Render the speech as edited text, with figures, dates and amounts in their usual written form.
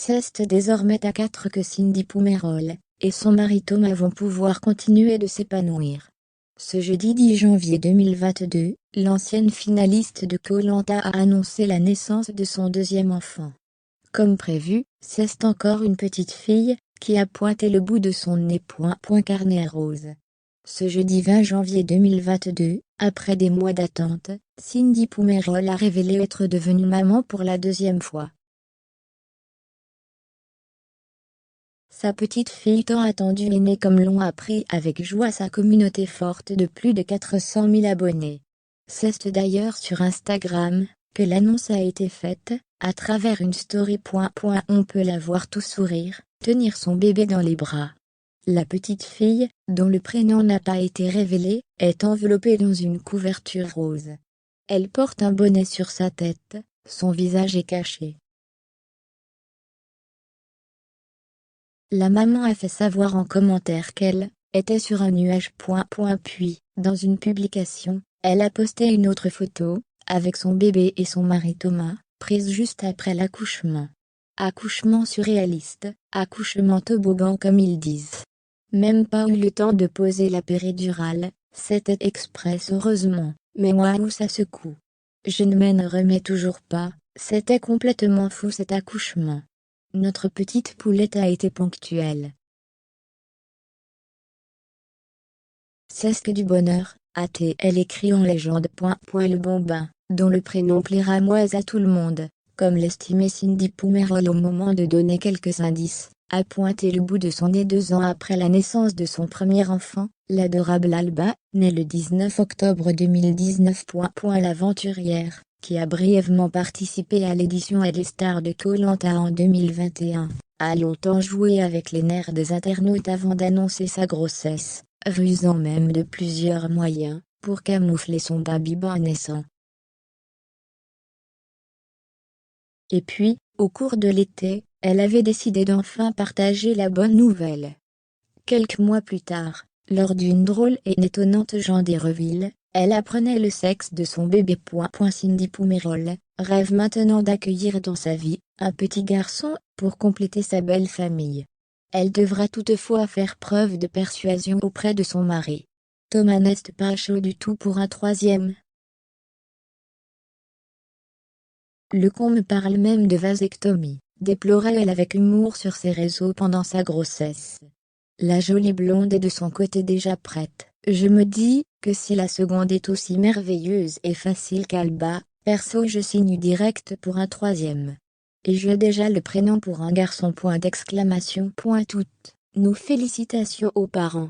C'est désormais à 4 que Cindy Poumerol et son mari Thomas vont pouvoir continuer de s'épanouir. Ce jeudi 10 janvier 2022, l'ancienne finaliste de Koh-Lanta a annoncé la naissance de son deuxième enfant. Comme prévu, c'est encore une petite fille qui a pointé le bout de son nez. Carnet rose. Ce jeudi 20 janvier 2022, après des mois d'attente, Cindy Poumerol a révélé être devenue maman pour la deuxième fois. Sa petite fille tant attendue est née comme l'ont appris avec joie sa communauté forte de plus de 400 000 abonnés. C'est d'ailleurs sur Instagram que l'annonce a été faite, à travers une story. On peut la voir tout sourire, tenir son bébé dans les bras. La petite fille, dont le prénom n'a pas été révélé, est enveloppée dans une couverture rose. Elle porte un bonnet sur sa tête, son visage est caché. La maman a fait savoir en commentaire qu'elle était sur un nuage. Puis, dans une publication, elle a posté une autre photo, avec son bébé et son mari Thomas, prise juste après l'accouchement. Accouchement surréaliste, accouchement toboggan comme ils disent. Même pas eu le temps de poser la péridurale, c'était express heureusement, mais waouh ça secoue. Je ne m'en remets toujours pas, c'était complètement fou cet accouchement. Notre petite poulette a été ponctuelle. C'est que du bonheur, elle écrit en légende. Le Bombin, dont le prénom plaira moins à tout le monde, comme l'estimait Cindy Poumerol au moment de donner quelques indices, a pointé le bout de son nez 2 ans après la naissance de son premier enfant, l'adorable Alba, née le 19 octobre 2019. L'aventurière, qui a brièvement participé à l'édition Elle est star de Koh-Lanta en 2021, a longtemps joué avec les nerfs des internautes avant d'annoncer sa grossesse, rusant même de plusieurs moyens pour camoufler son baby-born naissant. Et puis, au cours de l'été, elle avait décidé d'enfin partager la bonne nouvelle. Quelques mois plus tard, lors d'une drôle et étonnante Jandy Reville, elle apprenait le sexe de son bébé. Cindy Poumerol rêve maintenant d'accueillir dans sa vie un petit garçon pour compléter sa belle famille. Elle devra toutefois faire preuve de persuasion auprès de son mari. Thomas n'est pas chaud du tout pour un troisième. Le con me parle même de vasectomie, déplorait-elle avec humour sur ses réseaux pendant sa grossesse. La jolie blonde est de son côté déjà prête. Je me dis que si la seconde est aussi merveilleuse et facile qu'Alba, perso je signe direct pour un troisième. Et j'ai déjà le prénom pour un garçon. Toutes nos félicitations aux parents.